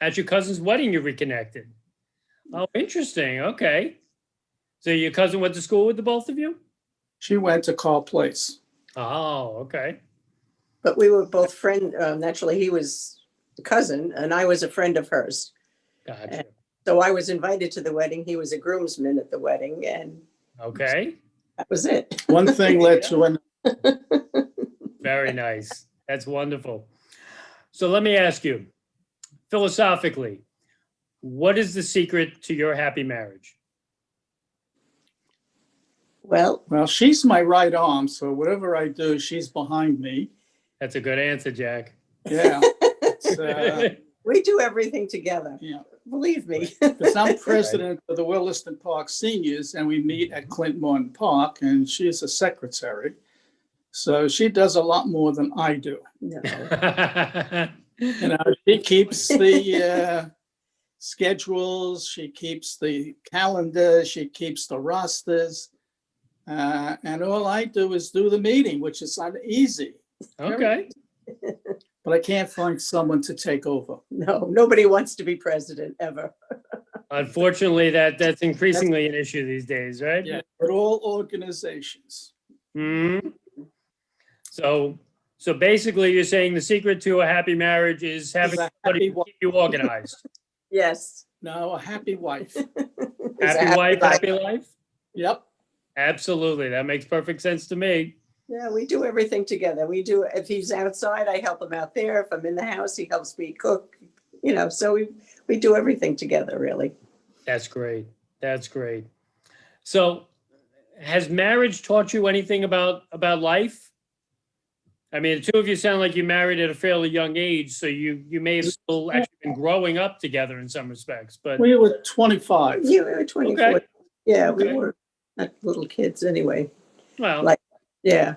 At your cousin's wedding, you reconnected. Oh, interesting. Okay. So your cousin went to school with the both of you? She went to Call Place. Oh, okay. But we were both friends. Naturally, he was a cousin and I was a friend of hers. Gotcha. So I was invited to the wedding. He was a groomsman at the wedding, and Okay. that was it. One thing led to another. Very nice. That's wonderful. So let me ask you, philosophically, what is the secret to your happy marriage? Well, she's my right arm, so whatever I do, she's behind me. That's a good answer, Jack. Yeah. It's, we do everything together. yeah. believe me. Because I'm president of the Williston Park Seniors, and we meet at Clinton Park, and she's a secretary. So she does a lot more than I do. No. You know, she keeps the schedules, she keeps the calendar, she keeps the rosters. And all I do is do the meeting, which is not easy. Okay. But I can't find someone to take over. No, nobody wants to be president ever. Unfortunately, that's increasingly an issue these days, right? Yeah, but all organizations. Mhm. So basically, you're saying the secret to a happy marriage is having Is a somebody happy to keep you organized. Yes. No, a happy wife. Happy wife, happy life. Yep. Absolutely, that makes perfect sense to me. Yeah, we do everything together. We do, if he's outside, I help him out there. If I'm in the house, he helps me cook, you know, so we do everything together, really. That's great. That's great. So, has marriage taught you anything about life? I mean, the two of you sound like you married at a fairly young age, so you may have still actually been growing up together in some respects. But We were 25. Yeah, we were 24. Okay. Yeah, we Okay. were not little kids anyway. well, Like, yeah.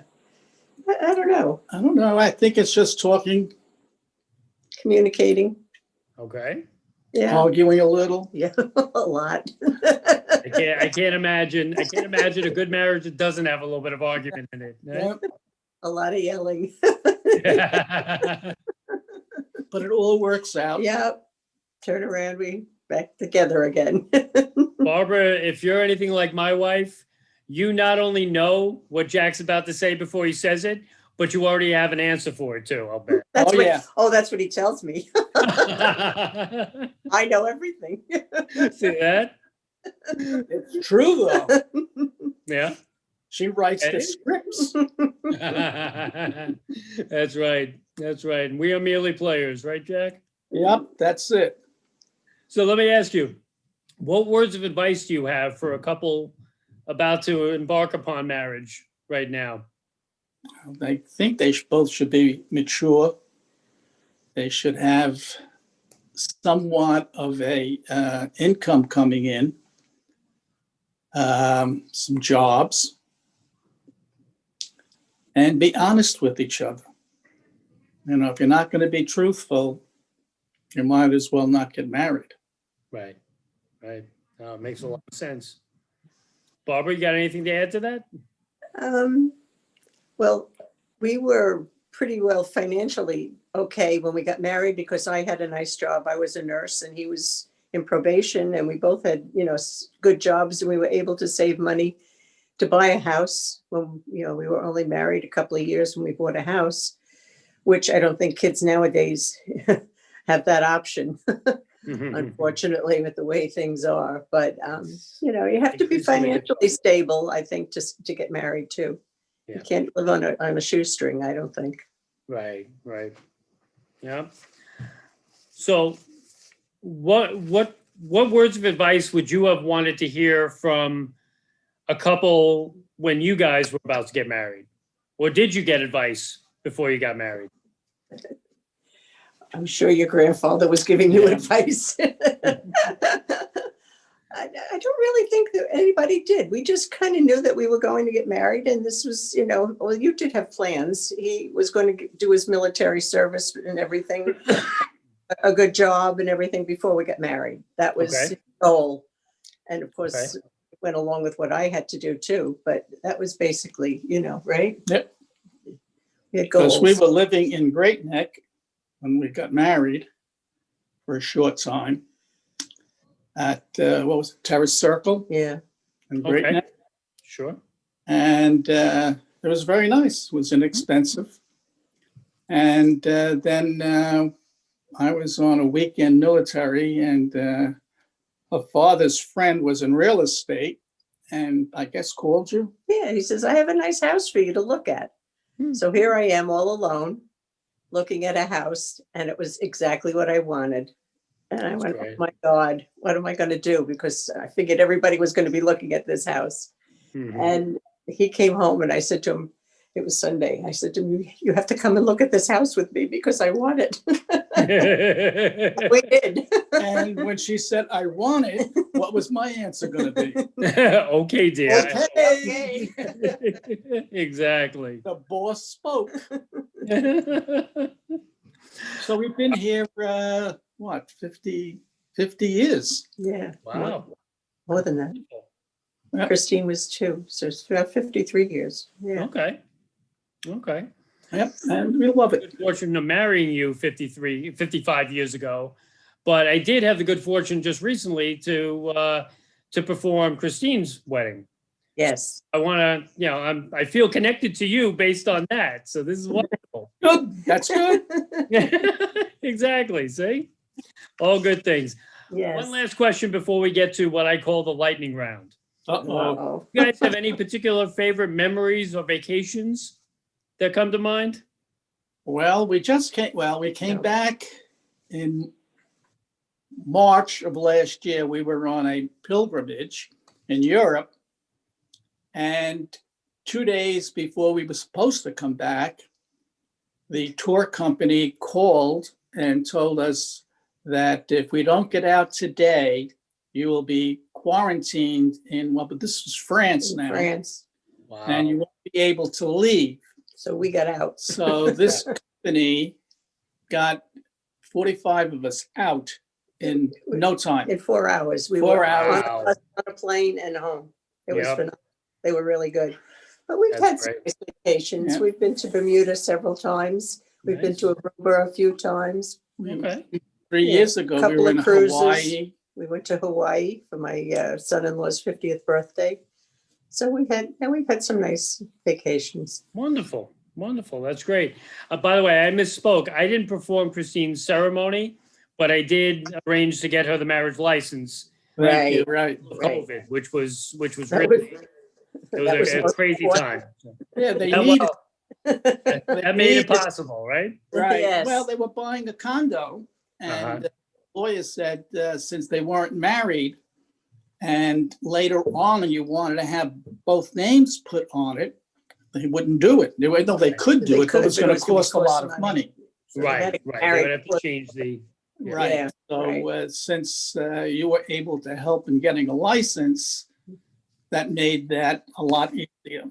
I don't know. I don't know. I think it's just talking, Communicating. okay. Yeah. arguing a little. Yeah, a lot. I can't imagine a good marriage that doesn't have a little bit of argument in it. Right? Yep. A lot of yelling. But it all works out. Yeah. Turn around, we back together again. Barbara, if you're anything like my wife, you not only know what Jack's about to say before he says it, but you already have an answer for it too, I'll bet. That's Oh, what, yeah. oh, that's what he tells me. I know everything. See that? It's true, though. Yeah. She writes Hey. the scripts. That's right. That's right. And we are merely players, right, Jack? Yep, that's it. So let me ask you, what words of advice do you have for a couple about to embark upon marriage right now? I think they both should be mature. They should have somewhat of a income coming in, some jobs, and be honest with each other. You know, if you're not going to be truthful, you might as well not get married. Right. Right. It makes a lot of sense. Barbara, you got anything to add to that? Well, we were pretty well financially okay when we got married because I had a nice job. I was a nurse and he was in probation, and we both had, you know, good jobs, and we were able to save money to buy a house when, you know, we were only married a couple of years when we bought a house, which I don't think kids nowadays have that option. Unfortunately, with the way things are. But, you know, you have to be financially stable, I think, to get married too. Yeah. You can't live on a shoestring, I don't think. Right, right. Yeah. So what words of advice would you have wanted to hear from a couple when you guys were about to get married? Or did you get advice before you got married? I'm sure your grandfather was giving you advice. I don't really think that anybody did. We just kind of knew that we were going to get married, and this was, you know, well, you did have plans. He was going to do his military service and everything, a good job and everything before we got married. That was Okay. the goal. And of course, Okay. it went along with what I had to do too, but that was basically, you know, right? Yep. We had Because goals. we were living in Great Neck when we got married for a short time at, what was it, Terrace Circle Yeah. in Great Okay. Neck. Sure. And it was very nice. It was inexpensive. And then I was on a weekend military, and her father's friend was in real estate, and I guess called you. Yeah, he says, I have a nice house for you to look at. So here I am all alone, looking at a house, and it was exactly what I wanted. And I went, great. oh my God, what am I going to do? Because I figured everybody was going to be looking at this house. Mhm. And he came home and I said to him, It was Sunday. I said to him, you have to come and look at this house with me because I want it. We did. And when she said, I want it, what was my answer going to be? Okay, dear. Okay. Exactly. The boss spoke. So we've been here, 50 years. Yeah. Wow. More than that. Yeah. Christine was 2, so it's about 53 years. Yeah. Okay. Okay. Yep, and we love it. Good fortune of marrying you 55 years ago, but I did have the good fortune just recently to perform Christine's wedding. Yes. I want to, I feel connected to you based on that. So this is wonderful. Good. That's good. Exactly. See, all good things. Yes. One last question before we get to what I call the lightning round. Uh-oh. You guys have any particular favorite memories or vacations that come to mind? Well, we came back in March of last year. We were on a pilgrimage in Europe. And 2 days before we were supposed to come back, the tour company called and told us that if we don't get out today, you will be quarantined but this is France now. France. Wow. And you won't be able to leave. So we got out. So this company got 45 of us out in no time. In 4 hours. We 4 were hours. on a plane and home. It was Yep. phenomenal. They were really good. But we've That's had some great. nice vacations. Yeah. We've been to Bermuda several times. We've been Nice. to Aruba a few times. Okay. 3 years ago, we Couple were of in cruises. Hawaii. We went to Hawaii for my son-in-law's 50th birthday. So we've had some nice vacations. Wonderful. Wonderful. That's great. By the way, I misspoke. I didn't perform Christine's ceremony, but I did arrange to get her the marriage license Thank you, right. for Right. COVID, which was That really, was- it that was was a crazy what- time. Yeah, they That, needed, that made it possible, right? right. Yes. Well, they were buying a condo and the lawyer said, since they weren't married and later on you wanted to have both names put on it, they wouldn't do it. They could do They it, but could, it was but going it to was gonna cost a lot cost of money. money. So they had Right, to right. carry They would have to it. change the. Yeah. Right. Yeah, So right. since you were able to help in getting a license, that made that a lot easier.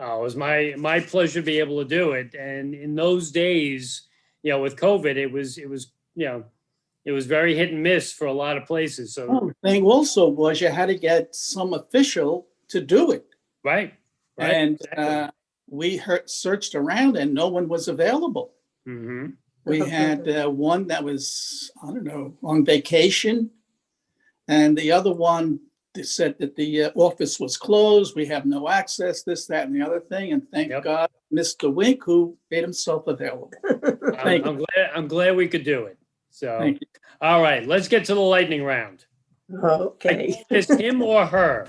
Oh, it was my pleasure to be able to do it. And in those days, with COVID, it was it was very hit and miss for a lot of places. So The thing also was you had to get some official to do it. right. And exactly. we searched around and no one was available. Mm-hmm. We had one that was, I don't know, on vacation. And the other one said that the office was closed. We have no access, this, that, and the other thing. And thank Yep. God, Mr. Wink, who made himself available. Thank you. I'm glad we could do it. So, Thank you. all right, let's get to the lightning round. Okay. It's him or her.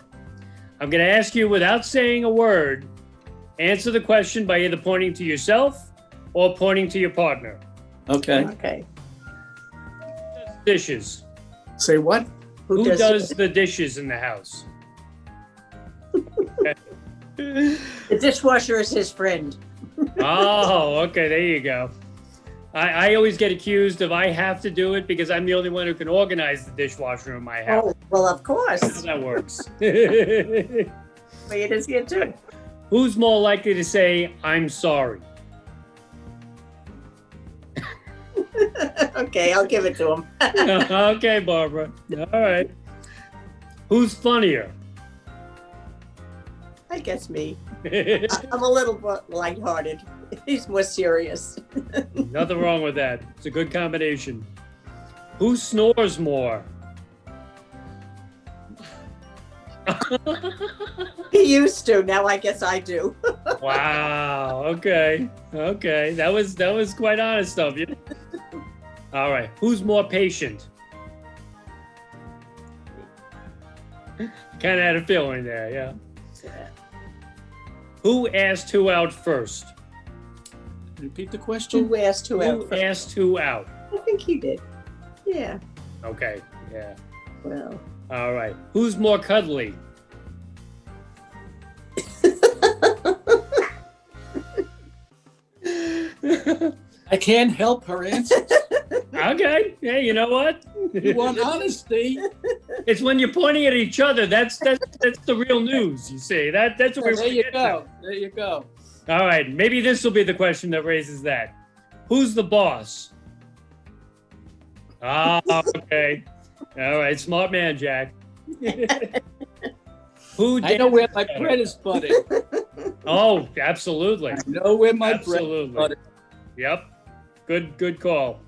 I'm going to ask you without saying a word. Answer the question by either pointing to yourself or pointing to your partner. Okay. Okay. Dishes. Say what? Who does the dishes in the house? The dishwasher is his friend. Oh, okay. There you go. I always get accused of I have to do it because I'm the only one who can organize the dishwasher in my house. Oh, well, of That's course. how that works. Way it is here too. Who's more likely to say, I'm sorry? Okay, I'll give it to him. Okay, Barbara. All right. Who's funnier? I guess me. I'm a little lighthearted. He's more serious. Nothing wrong with that. It's a good combination. Who snores more? He used to. Now I guess I do. Wow. Okay. Okay. That was quite honest of you. All right. Who's more patient? Kind of had a feeling there, yeah. Who asked who out first? Repeat the question. Who asked who out? Who asked who out? I think he did. Yeah. Okay. Yeah. Well. All right. Who's more cuddly? I can't help her answer. Okay. Hey, you know what? You want honesty? It's when you're pointing at each other. That's the real news. You see that's what we're. There you go. There you go. All right. Maybe this will be the question that raises that. Who's the boss? Ah, okay. All right. Smart man, Jack. Who? I know where my dances bread is buttered. better? Oh, absolutely. I know where my bread is Absolutely. buttered. Yep. Good call.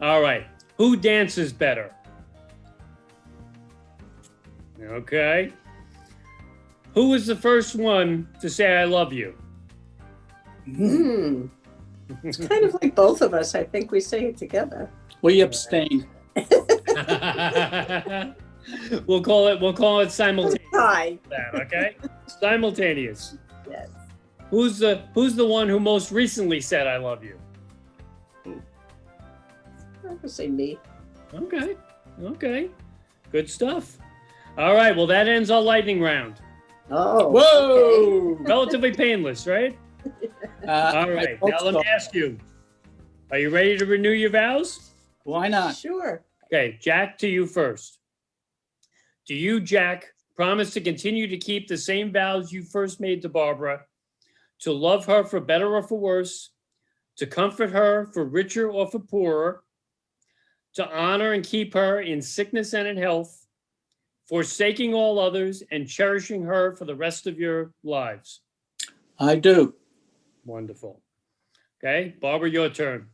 All right. Who dances better? Okay. Who was the first one to say I love you? It's kind of like both of us. I think we say it together. We abstain. We'll call it simultaneous. Hi. Okay? Simultaneous. Yes. Who's the one who most recently said I love you? I would say me. Okay. Good stuff. All right. Well, that ends our lightning round. Oh. Whoa! Relatively painless, right? All right. Now let me ask you. Are you ready to renew your vows? Why not? Sure. Okay, Jack, to you first. Do you, Jack, promise to continue to keep the same vows you first made to Barbara, to love her for better or for worse, to comfort her for richer or for poorer, to honor and keep her in sickness and in health, forsaking all others and cherishing her for the rest of your lives? I do. Wonderful. Okay, Barbara, your turn.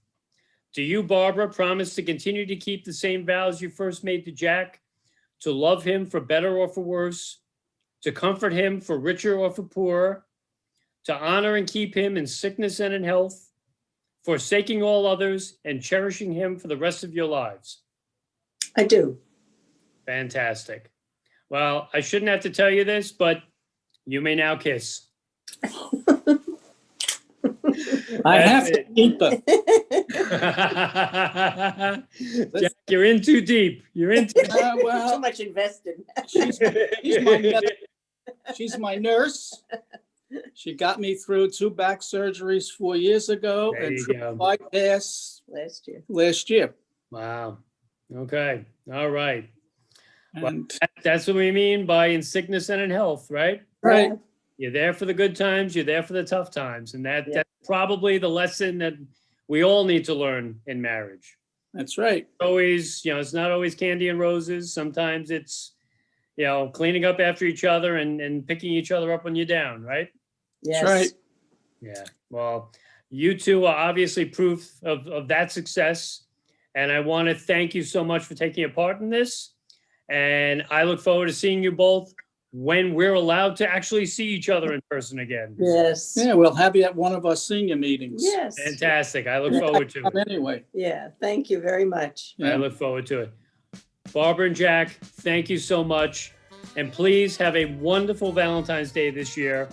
Do you, Barbara, promise to continue to keep the same vows you first made to Jack, to love him for better or for worse, to comfort him for richer or for poorer, to honor and keep him in sickness and in health, forsaking all others and cherishing him for the rest of your lives? I do. Fantastic. Well, I shouldn't have to tell you this, but you may now kiss. I have to keep her. Jack, you're in too deep. You're in too Well, Too much invested. she's my nurse. She got me through 2 back surgeries 4 years ago There and you triple go. bypass Last year. Wow. Okay. All right. Well, And that's what we mean by in sickness and in health, right? right. You're there for the good times, you're there for the tough times. And Yeah. that's probably the lesson that we all need to learn in marriage. That's right. Always, it's not always candy and roses. Sometimes it's, cleaning up after each other and picking each other up when you're down, right? Yes. That's right. Yeah. Well, you two are obviously proof of that success. And I want to thank you so much for taking a part in this. And I look forward to seeing you both when we're allowed to actually see each other in person again. Yes. Yeah, we'll have you at one of our senior meetings. Yes. Fantastic. I look forward to it. Anyway. Yeah. Thank you very much. I look forward to it. Barbara and Jack, thank you so much. And please have a wonderful Valentine's Day this year.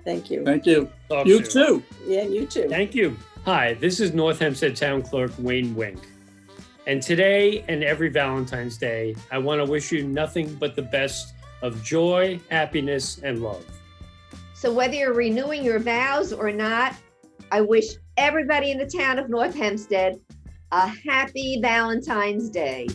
Thank you. Thank you. Talk You soon. too. Yeah, you too. Thank you. Hi, this is North Hempstead Town Clerk Wayne Wink. And today and every Valentine's Day, I want to wish you nothing but the best of joy, happiness, and love. So whether you're renewing your vows or not, I wish everybody in the town of North Hempstead a happy Valentine's Day.